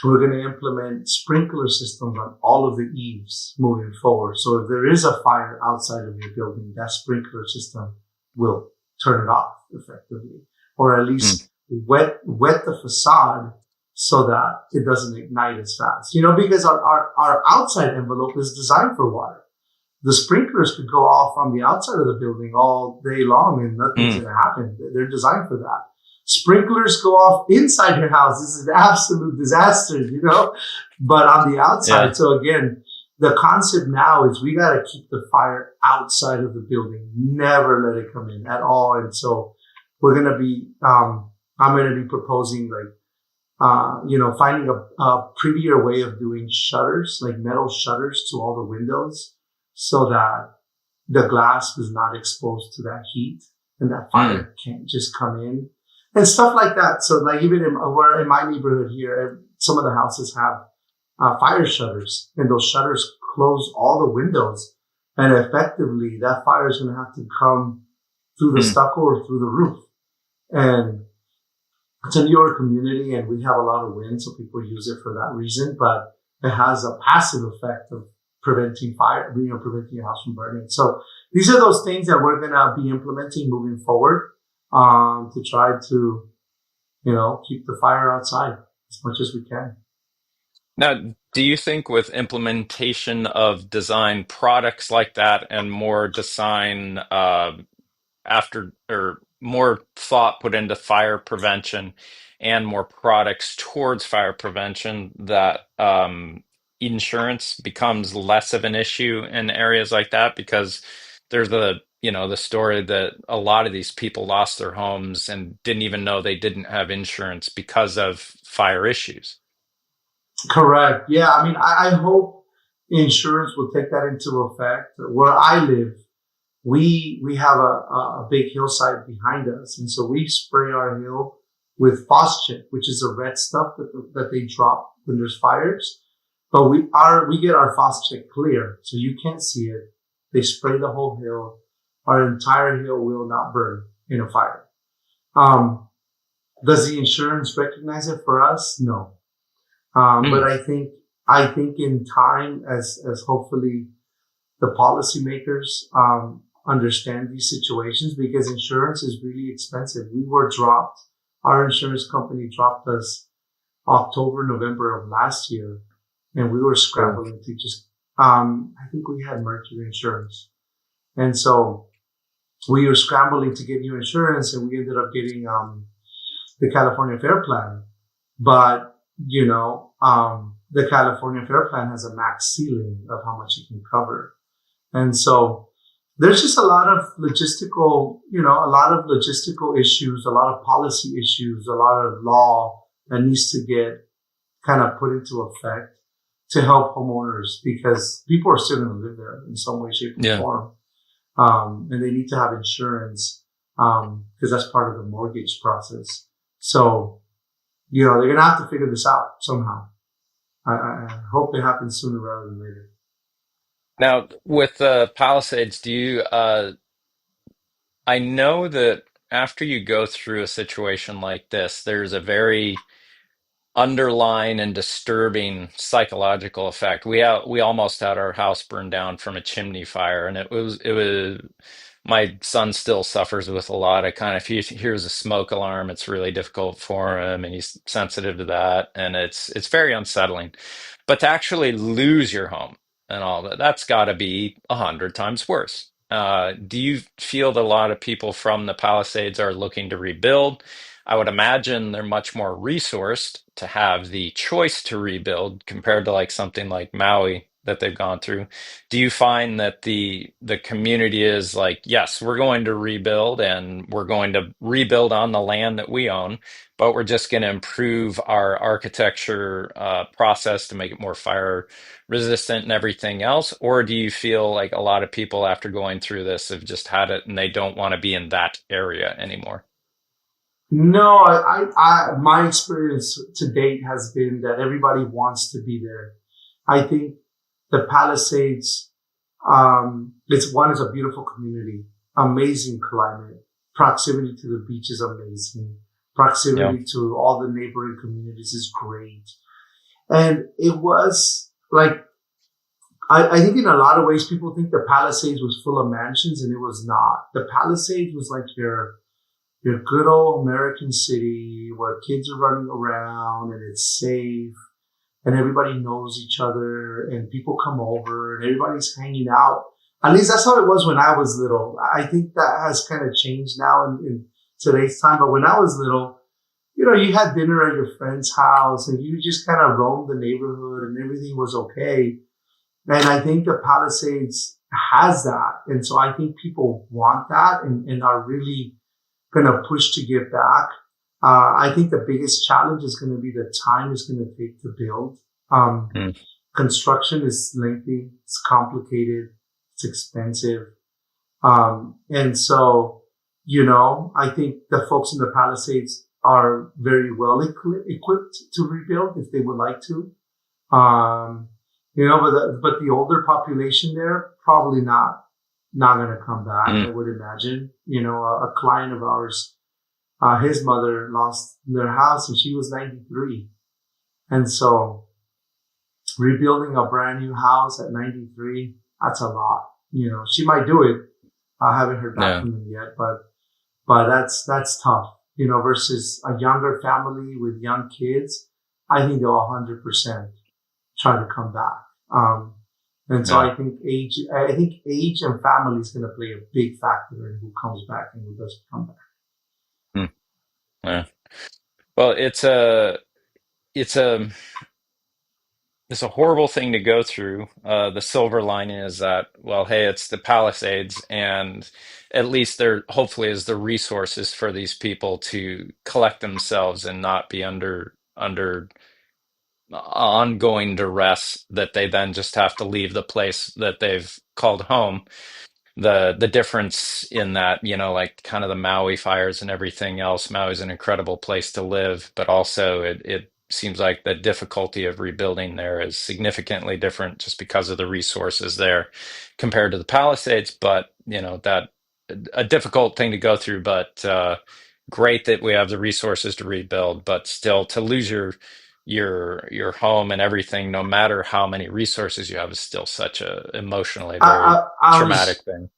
we're going to implement sprinkler systems on all of the eaves moving forward. So if there is a fire outside of your building, that sprinkler system will turn it off effectively, or at Mm, least wet the facade so that it doesn't ignite as fast. Because our outside envelope is designed for water. The sprinklers could go off on the outside of the building all day long and nothing's mm, going to happen. They're designed for that. Sprinklers go off inside your house. This is an absolute disaster. But on the yeah. outside. So again, the concept now is we got to keep the fire outside of the building, never let it come in at all. And so we're going to be, I'm going to be proposing finding a prettier way of doing shutters, like metal shutters to all the windows so that the glass is not exposed to that heat and that Mm, fire can't just come in and stuff like that. So like even in my neighborhood here, some of the houses have fire shutters and those shutters close all the windows. And effectively that fire is going to have to come through the mm. stucco or through the roof. And it's a newer community and we have a lot of wind, so people use it for that reason, but it has a passive effect of preventing fire, preventing your house from burning. So these are those things that we're going to be implementing moving forward, to try to, keep the fire outside as much as we can. Now, do you think with implementation of design products like that and more design after or more thought put into fire prevention and more products towards fire prevention that insurance becomes less of an issue in areas like that because there's the story that a lot of these people lost their homes and didn't even know they didn't have insurance because of fire issues. Correct. Yeah. I mean, I hope insurance will take that into effect. Where I live, we have a big hillside behind us. And so we spray our hill with phosgene, which is a red stuff that they drop when there's fires. But we get our faucet check clear, so you can't see it. They spray the whole hill. Our entire hill will not burn in a fire. Um, does the insurance recognize it for us? No. But Hmm. I think in time, as hopefully the policymakers understand these situations, because insurance is really expensive. We were dropped. Our insurance company dropped us October, November of last year, and we were Oh. scrambling to just. I think we had Mercury insurance, and so we were scrambling to get new insurance, and we ended up getting the California Fair Plan. But the California Fair Plan has a max ceiling of how much it can cover, and so there's just a lot of logistical issues, a lot of policy issues, a lot of law that needs to get kind of put into effect to help homeowners, because people are still going to live there in some way, shape, or Yeah. form. And they need to have insurance, because that's part of the mortgage process. So, they're going to have to figure this out somehow. I hope it happens sooner rather than later. Now, with the Palisades, do you, I know that after you go through a situation like this, there's a very underlying and disturbing psychological effect. We almost had our house burned down from a chimney fire, and it was my son still suffers with a lot of kind of, if he hears a smoke alarm, it's really difficult for him, and he's sensitive to that, and it's very unsettling. But to actually lose your home and all that, that's got to be 100 times worse. Do you feel that a lot of people from the Palisades are looking to rebuild? I would imagine they're much more resourced to have the choice to rebuild compared to like something like Maui that they've gone through. Do you find that the community is like, yes, we're going to rebuild and we're going to rebuild on the land that we own, but we're just going to improve our architecture process to make it more fire resistant and everything else? Or do you feel like a lot of people after going through this have just had it and they don't want to be in that area anymore? No, my experience to date has been that everybody wants to be there. I think the Palisades, it's a beautiful community, amazing climate, proximity to the beach is amazing, Yeah. proximity to all the neighboring communities is great. And it was like, I think in a lot of ways, people think the Palisades was full of mansions, and it was not. The Palisades was like your good old American city where kids are running around and it's safe and everybody knows each other and people come over and everybody's hanging out. At least that's how it was when I was little. I think that has kind of changed now in today's time. But when I was little, you had dinner at your friend's house and you just kind of roamed the neighborhood and everything was okay. And I think the Palisades has that. And so I think people want that and are really going to push to get back. I think the biggest challenge is going to be the time it's going to take to build. Um, Mm. Construction is lengthy, it's complicated, it's expensive. And so, I think the folks in the Palisades are very well equipped to rebuild if they would like to. Um, but the older population there, probably not going to come back, I Mm. would imagine. A client of ours, his mother lost their house and she was 93. And so rebuilding a brand new house at 93, that's a lot. She might do it. I haven't heard back Yeah. from them yet, but that's tough, versus a younger family with young kids. I think they'll 100% try to come back. And so Yeah. I think age and family is going to play a big factor in who comes back and who doesn't come back. Mm. Yeah. Well, it's a it's a horrible thing to go through. The silver lining is that, well, hey, it's the Palisades, and at least there hopefully is the resources for these people to collect themselves and not be under ongoing duress that they then just have to leave the place that they've called home. The difference in that, like kind of the Maui fires and everything else, Maui is an incredible place to live, but also it seems like the difficulty of rebuilding there is significantly different just because of the resources there compared to the Palisades. But that a difficult thing to go through, but great that we have the resources to rebuild. But still, to lose your home and everything, no matter how many resources you have, is still such a emotionally very I traumatic was thing.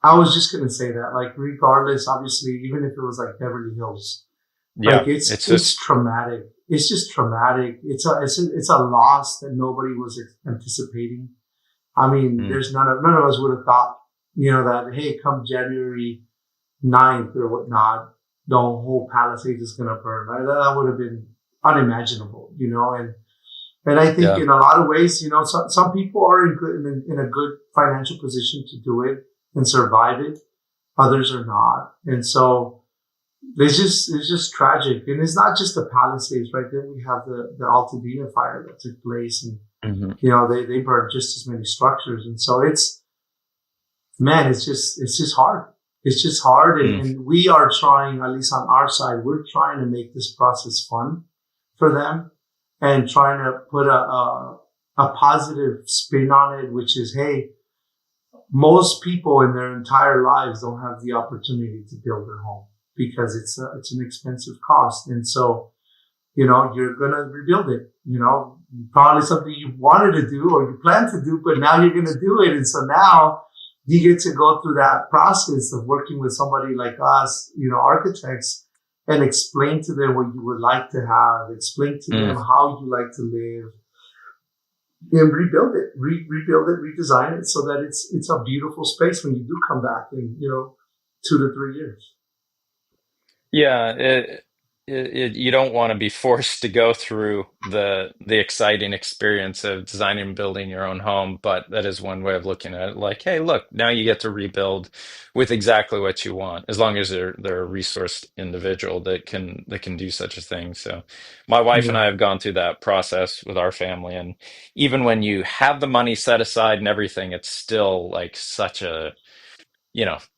I was just gonna say that, like, regardless, obviously, even if it was like Beverly Hills, like Yeah, it's it's just. traumatic. It's just traumatic. It's a loss that nobody was anticipating. I mean, Mm, there's none of us would have thought, that hey, come January 9th or whatnot, the whole Palisades is gonna burn. Right? That would have been unimaginable, and I think yeah. in a lot of ways, some people are in a good financial position to do it and survive it. Others are not, and so it's just tragic. And it's not just the Palisades, right? Then we have the Altadena fire that took place, and Hmm. they burned just as many structures, and so it's just hard. It's just hard, and, Mm, and we are trying, at least on our side, we're trying to make this process fun for them and trying to put a positive spin on it, which is, hey, most people in their entire lives don't have the opportunity to build their home because it's an expensive cost. And so, you're going to rebuild it, probably something you wanted to do or you plan to do, but now you're going to do it. And so now you get to go through that process of working with somebody like us, architects, and explain to them what you would like to have, explain to them mm. how you like to live, and rebuild it, rebuild it, redesign it so that it's a beautiful space when you do come back in 2 to 3 years. Yeah, you don't want to be forced to go through the exciting experience of designing and building your own home, but that is one way of looking at it. Like, hey, look, now you get to rebuild with exactly what you want, as long as they're a resourced individual that can do such a thing. So, my wife and I Yeah, have gone through that process with our family, and even when you have the money set aside and everything, it's still like such a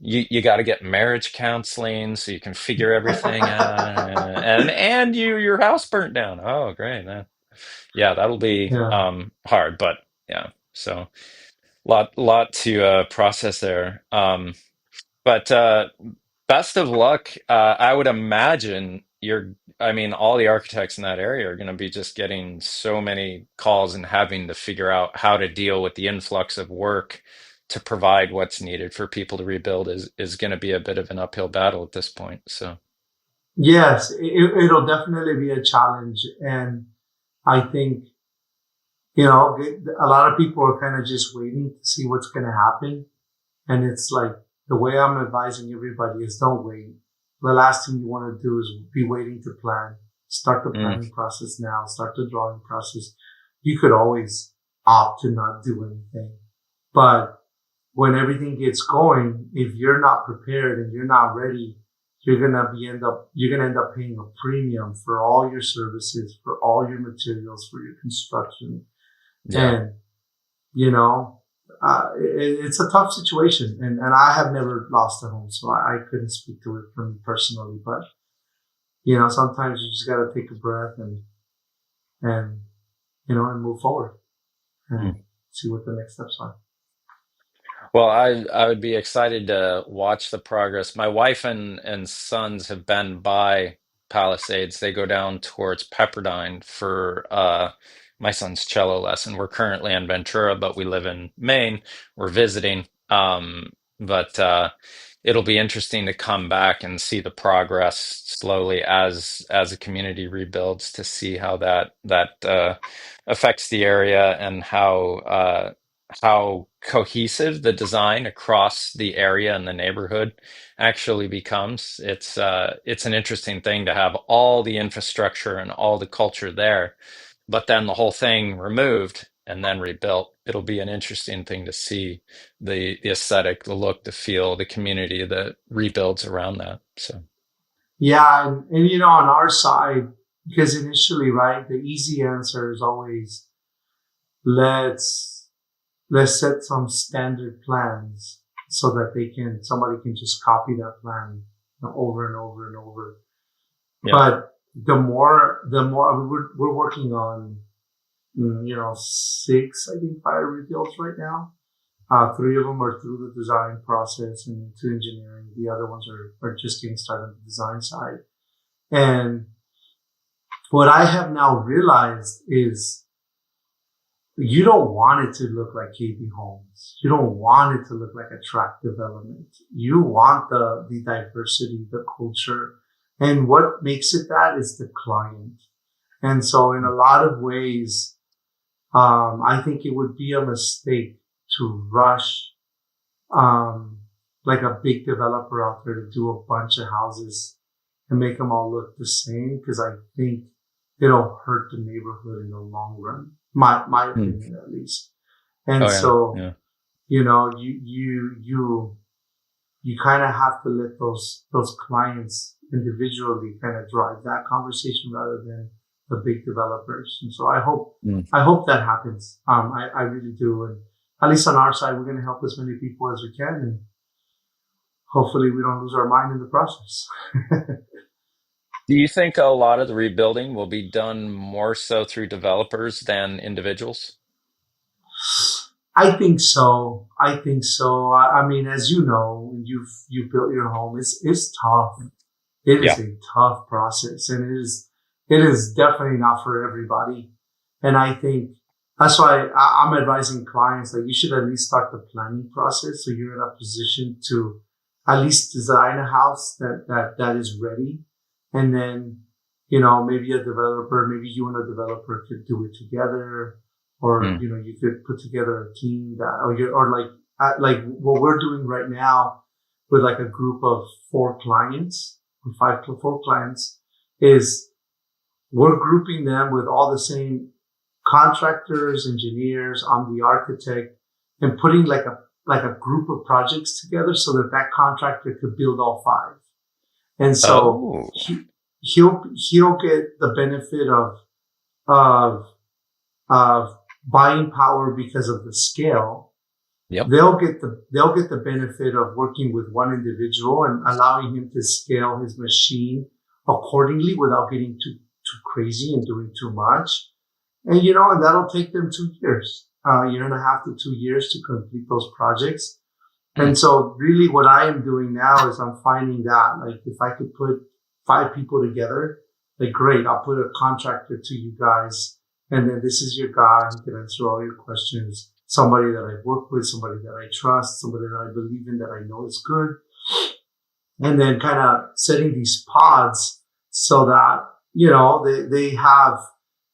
you got to get marriage counseling so you can figure everything out, and your house burnt down. Oh, great. Yeah, that'll be yeah, hard, but yeah. So lot to process there. But best of luck. I would imagine I mean, all the architects in that area are going to be just getting so many calls and having to figure out how to deal with the influx of work to provide what's needed for people to rebuild is going to be a bit of an uphill battle at this point. So, yes, it'll definitely be a challenge, and I think a lot of people are kind of just waiting to see what's going to happen. And it's like the way I'm advising everybody is don't wait. The last thing you want to do is be waiting to plan. Start the mm, planning process now. Start the drawing process. You could always opt to not do anything. But when everything gets going, if you're not prepared and you're not ready, you're gonna end up paying a premium for all your services, for all your materials, for your construction. yeah. And you know, it's a tough situation, and I have never lost a home, so I couldn't speak to it for me personally. But sometimes you just got to take a breath and and move forward and Mm. see what the next steps are. Well, I would be excited to watch the progress. My wife and sons have been by Palisades. They go down towards Pepperdine for my son's cello lesson. We're currently in Ventura, but we live in Maine. We're visiting. But it'll be interesting to come back and see the progress slowly as a community rebuilds to see how that affects the area and how cohesive the design across the area and the neighborhood actually becomes. It's an interesting thing to have all the infrastructure and all the culture there, but then the whole thing removed and then rebuilt. It'll be an interesting thing to see the aesthetic, the look, the feel, the community that rebuilds around that. So Yeah, and on our side, because initially, right, the easy answer is always let's let's set some standard plans so that somebody can just copy that plan over and over and over. yeah. But the more I mean, we're working on, 6, I think, fire rebuilds right now. Three of them are through the design process and to engineering. The other ones are just getting started on the design side. And what I have now realized is you don't want it to look like KB Homes. You don't want it to look like a tract development. You want the diversity, the culture. And what makes it that is the client. And so in a lot of ways, I think it would be a mistake to rush, um, like a big developer out there to do a bunch of houses and make them all look the same. Cause I think it'll hurt the neighborhood in the long run. My Hmm. opinion, at least. And Oh yeah, so, yeah. you kind of have to let those clients individually kind of drive that conversation rather than the big developers. And so Mm. I hope that happens. I really do. And at least on our side, we're going to help as many people as we can. And hopefully we don't lose our mind in the process. Do you think a lot of the rebuilding will be done more so through developers than individuals? I think so. I think so. I mean, as you know, when you built your home, it's tough. It is Yeah. a tough process, and it is definitely not for everybody. And I think that's why I'm advising clients like you should at least start the planning process so you're in a position to at least design a house that is ready, and then maybe a developer, maybe you and a developer could do it together, or Mm. you could put together a team that or like what we're doing right now with like a group of 4 clients, 4 clients, is we're grouping them with all the same contractors, engineers. I'm the architect, and putting like a group of projects together so that contractor could build all 5. And so Oh. he'll get the benefit of of buying power because of the scale. Yep. They'll get the benefit of working with one individual and allowing him to scale his machine accordingly without getting too crazy and doing too much. And that'll take them 2 years, year and a half to 2 years to complete those projects. Mm. And so really what I am doing now is I'm finding that like if I could put 5 people together, like great, I'll put a contractor to you guys, and then this is your guy who can answer all your questions. Somebody that I've worked with, somebody that I trust, somebody that I believe in, that I know is good. And then kind of setting these pods so that,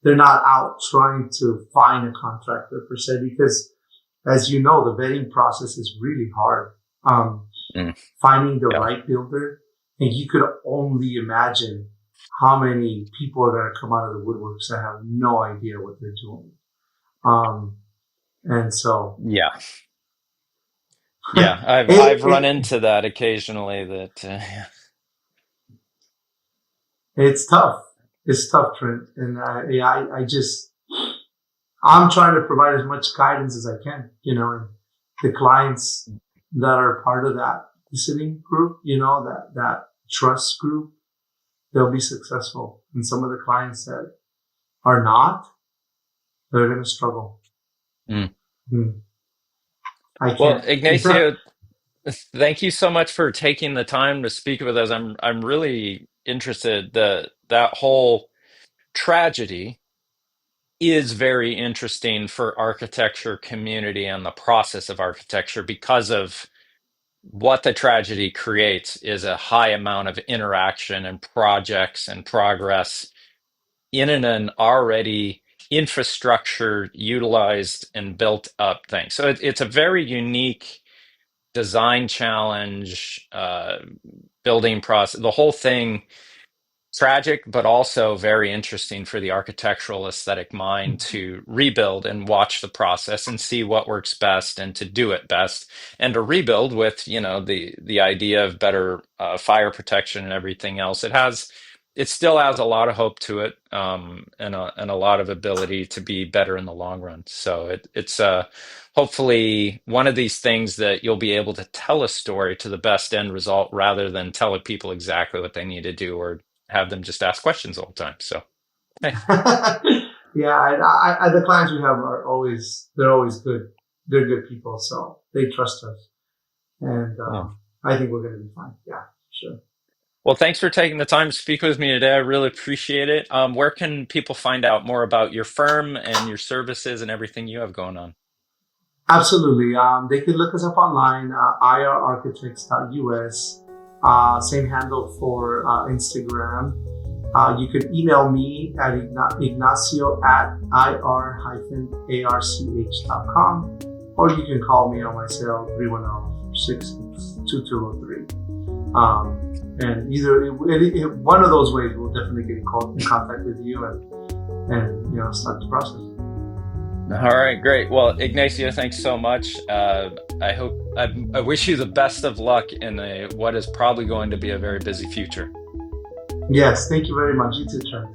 they're not out trying to find a contractor per se, because as you know, the vetting process is really hard. Um, Mm. Finding the Yeah. right builder, and you could only imagine how many people are going to come out of the woodworks that have no idea what they're doing. Um, and so Yeah. Yeah. I've it, run it into that occasionally. That it's tough. It's tough, Trent. And yeah, I'm trying to provide as much guidance as I can, and the clients that are part of that listening group, that trust group, they'll be successful. And some of the clients that are not, they're going to struggle. Mm. Hmm. I Well, can't. Ignacio, thank you so much for taking the time to speak with us. I'm really interested. That whole tragedy is very interesting for architecture community and the process of architecture because of what the tragedy creates is a high amount of interaction and projects and progress in an already infrastructure utilized and built up thing. So it's a very unique design challenge, building process, the whole thing tragic, but also very interesting for the architectural aesthetic mind to rebuild and watch the process and see what works best and to do it best and to rebuild with, the idea of better fire protection and everything else. It still has a lot of hope to it, and a lot of ability to be better in the long run. So it's hopefully one of these things that you'll be able to tell a story to the best end result rather than tell people exactly what they need to do or have them just ask questions all the time. So, hey. Yeah, and the clients we have are they're always good. They're good people, so they trust us, and I think we're going to be fine. Yeah, sure. Well, thanks for taking the time to speak with me today. I really appreciate it. Where can people find out more about your firm and your services and everything you have going on? Absolutely. They can look us up online, irarchitects.us. Same handle for Instagram. You could email me at ignacio at ir-arch.com, or you can call me on my cell 310-622-2003. And either one of those ways, we'll definitely get in contact with you and start the process. All right, great. Well, Ignacio, thanks so much. I wish you the best of luck in what is probably going to be a very busy future. Yes, thank you very much. You too, Trent.